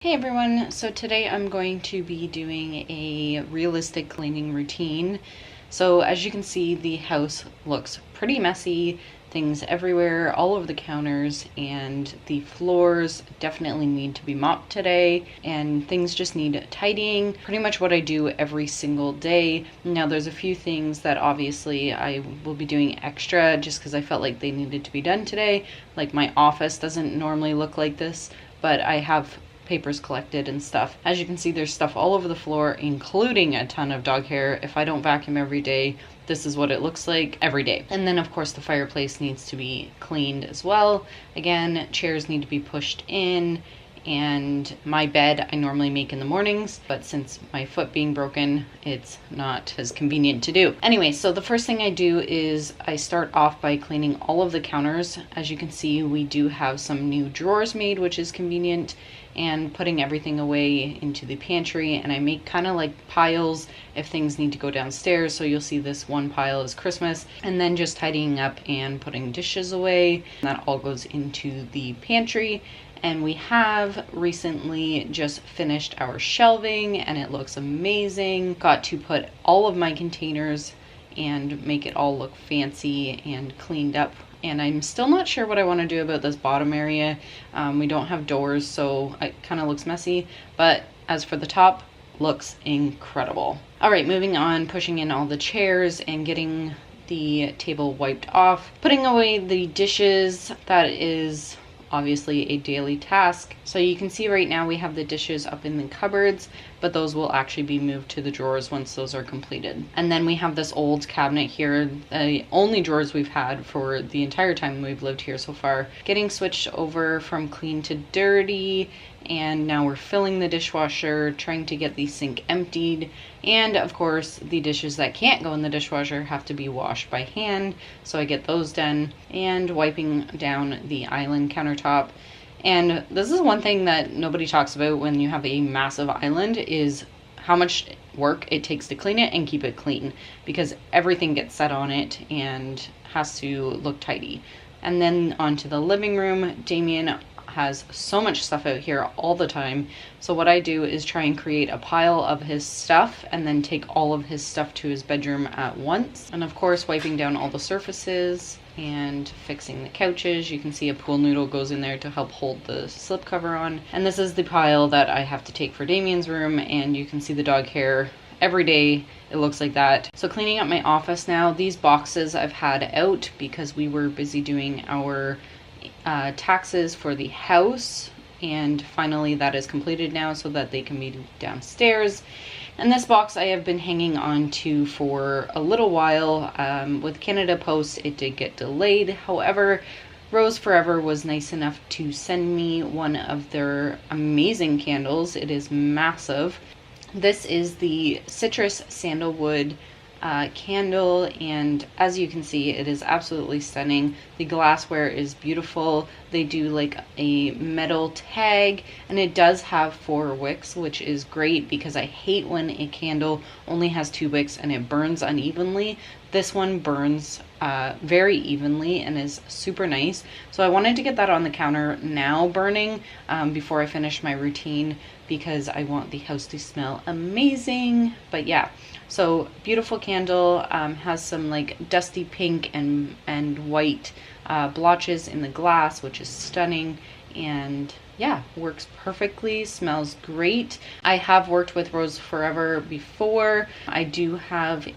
Hey everyone, so today I'm going to be doing a realistic cleaning routine. So as you can see, the house looks pretty messy, things everywhere, all over the counters, and the floors definitely need to be mopped today, and things just need tidying. Pretty much what I do every single day. Now there's a few things that obviously I will be doing extra just because I felt like they needed to be done today. Like my office doesn't normally look like this, but I have papers collected and stuff. As you can see, there's stuff all over the floor, including a ton of dog hair. If I don't vacuum every day, this is what it looks like every day. And then of course the fireplace needs to be cleaned as well. Again, chairs need to be pushed in, and my bed I normally make in the mornings, but since my foot being broken, it's not as convenient to do. Anyway, so the first thing I do is I start off by cleaning all of the counters. As you can see, we do have some new drawers made, which is convenient, and putting everything away into the pantry. And I make kind of like piles if things need to go downstairs. So you'll see this one pile is Christmas, and then just tidying up and putting dishes away. That all goes into the pantry. And we have recently just finished our shelving and it looks amazing. Got to put all of my containers and make it all look fancy and cleaned up. And I'm still not sure what I want to do about this bottom area. We don't have doors, so it kind of looks messy. But as for the top, looks incredible. All right, moving on, pushing in all the chairs and getting the table wiped off. Putting away the dishes, that is obviously a daily task. So you can see right now we have the dishes up in the cupboards, but those will actually be moved to the drawers once those are completed. And then we have this old cabinet here, the only drawers we've had for the entire time we've lived here so far, getting switched over from clean to dirty. And now we're filling the dishwasher, trying to get the sink emptied. And of course, the dishes that can't go in the dishwasher have to be washed by hand. So I get those done, and wiping down the island countertop. And this is one thing that nobody talks about when you have a massive island, is how much work it takes to clean it and keep it clean, because everything gets set on it and has to look tidy. And then onto the living room. Damien has so much stuff out here all the time. So what I do is try and create a pile of his stuff and then take all of his stuff to his bedroom at once. And of course, wiping down all the surfaces and fixing the couches. You can see a pool noodle goes in there to help hold the slipcover on. And this is the pile that I have to take for Damien's room, and you can see the dog hair. Every day it looks like that. So cleaning up my office now. These boxes I've had out because we were busy doing our taxes for the house, and finally that is completed now so that they can be downstairs. And this box I have been hanging on to for a little while. With Canada Post it did get delayed. However, Rose Forever was nice enough to send me one of their amazing candles. It is massive. This is the Citrus Sandalwood candle, and as you can see, it is absolutely stunning. The glassware is beautiful. They do like a metal tag, and it does have 4 wicks, which is great because I hate when a candle only has 2 wicks and it burns unevenly. This one burns very evenly and is super nice. So I wanted to get that on the counter now burning before I finish my routine, because I want the house to smell amazing. But yeah, so beautiful candle, has some like dusty pink and white blotches in the glass, which is stunning. And yeah, works perfectly, smells great. I have worked with Rose Forever before. I do have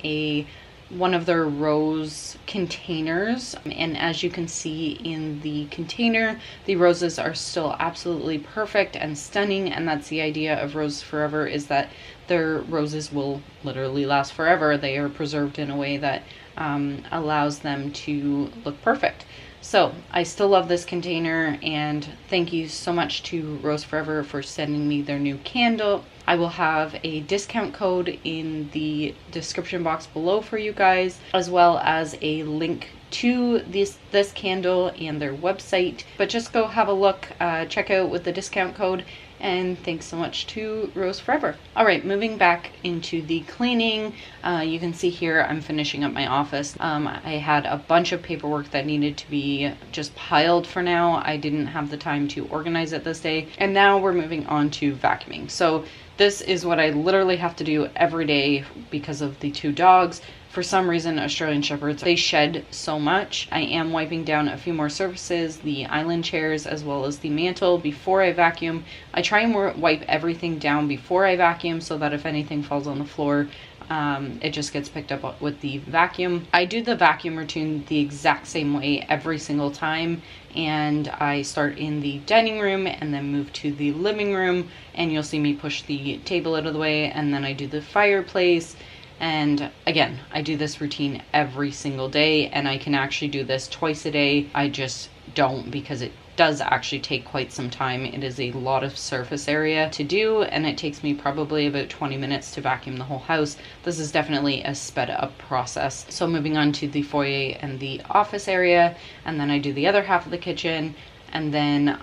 one of their rose containers, and as you can see in the container, the roses are still absolutely perfect and stunning. And that's the idea of Rose Forever, is that their roses will literally last forever. They are preserved in a way that allows them to look perfect. So I still love this container, and thank you so much to Rose Forever for sending me their new candle. I will have a discount code in the description box below for you guys, as well as a link to this candle and their website. But just go have a look, check out with the discount code, and thanks so much to Rose Forever. All right, moving back into the cleaning, you can see here I'm finishing up my office. I had a bunch of paperwork that needed to be just piled for now. I didn't have the time to organize it this day, and now we're moving on to vacuuming. So this is what I literally have to do every day because of the 2 dogs. For some reason, Australian Shepherds, they shed so much. I am wiping down a few more surfaces, the island chairs as well as the mantle before I vacuum. I try and wipe everything down before I vacuum so that if anything falls on the floor, it just gets picked up with the vacuum. I do the vacuum routine the exact same way every single time, and I start in the dining room and then move to the living room, and you'll see me push the table out of the way, and then I do the fireplace. And again, I do this routine every single day, and I can actually do this twice a day. I just don't because it does actually take quite some time. It is a lot of surface area to do, and it takes me probably about 20 minutes to vacuum the whole house. This is definitely a sped up process. So moving on to the foyer and the office area, and then I do the other half of the kitchen, and then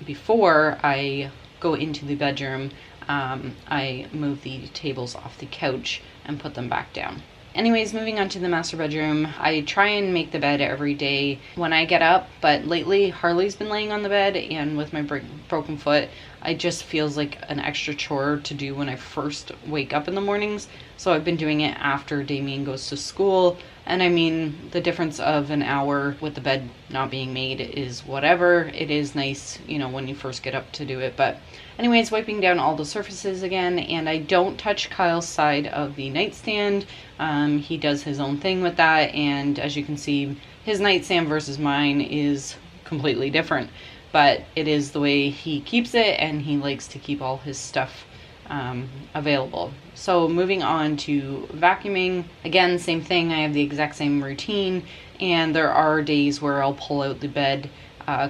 before I go into the bedroom, I move the tables off the couch and put them back down. Anyways, moving on to the master bedroom, I try and make the bed every day when I get up, but lately Harley's been laying on the bed, and with my broken foot, it just feels like an extra chore to do when I first wake up in the mornings. So I've been doing it after Damien goes to school. And I mean, the difference of an hour with the bed not being made is whatever. It is nice, you know, when you first get up to do it. But anyways, wiping down all the surfaces again, and I don't touch Kyle's side of the nightstand. He does his own thing with that, and as you can see, his nightstand versus mine is completely different. But it is the way he keeps it, and he likes to keep all his stuff available. So moving on to vacuuming, again, same thing. I have the exact same routine, and there are days where I'll pull out the bed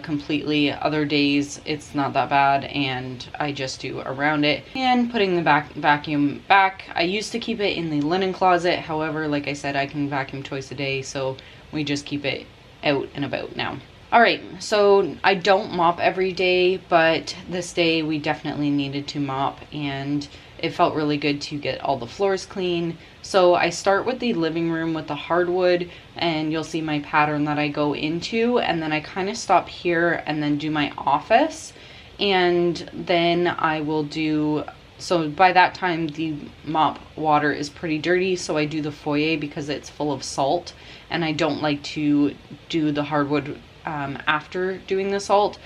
completely. Other days it's not that bad, and I just do around it. And putting the vacuum back, I used to keep it in the linen closet. However, like I said, I can vacuum twice a day, so we just keep it out and about now. Alright, so I don't mop every day, but this day we definitely needed to mop, and it felt really good to get all the floors clean. So I start with the living room with the hardwood, and you'll see my pattern that I go into, and then I kind of stop here and then do my office, and then I will do... So by that time the mop water is pretty dirty, so I do the foyer because it's full of salt, and I don't like to do the hardwood after doing the salt.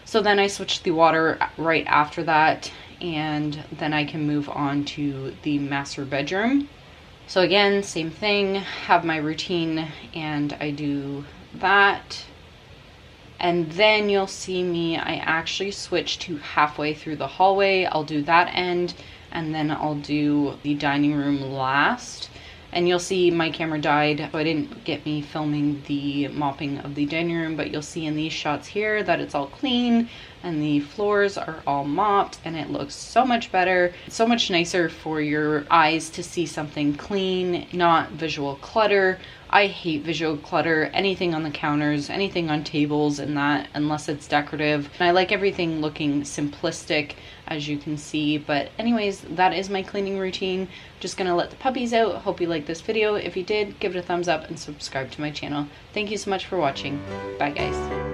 So then I switch the water right after that, and then I can move on to the master bedroom. So again, same thing, have my routine, and I do that. And then you'll see me, I actually switch to halfway through the hallway. I'll do that end, and then I'll do the dining room last. And you'll see my camera died, so I didn't get me filming the mopping of the dining room, but you'll see in these shots here that it's all clean and the floors are all mopped, and it looks so much better. It's so much nicer for your eyes to see something clean, not visual clutter. I hate visual clutter, anything on the counters, anything on tables and that, unless it's decorative. And I like everything looking simplistic, as you can see. But anyways, that is my cleaning routine. Just gonna let the puppies out. Hope you liked this video. If you did, give it a thumbs up and subscribe to my channel. Thank you so much for watching. Bye guys.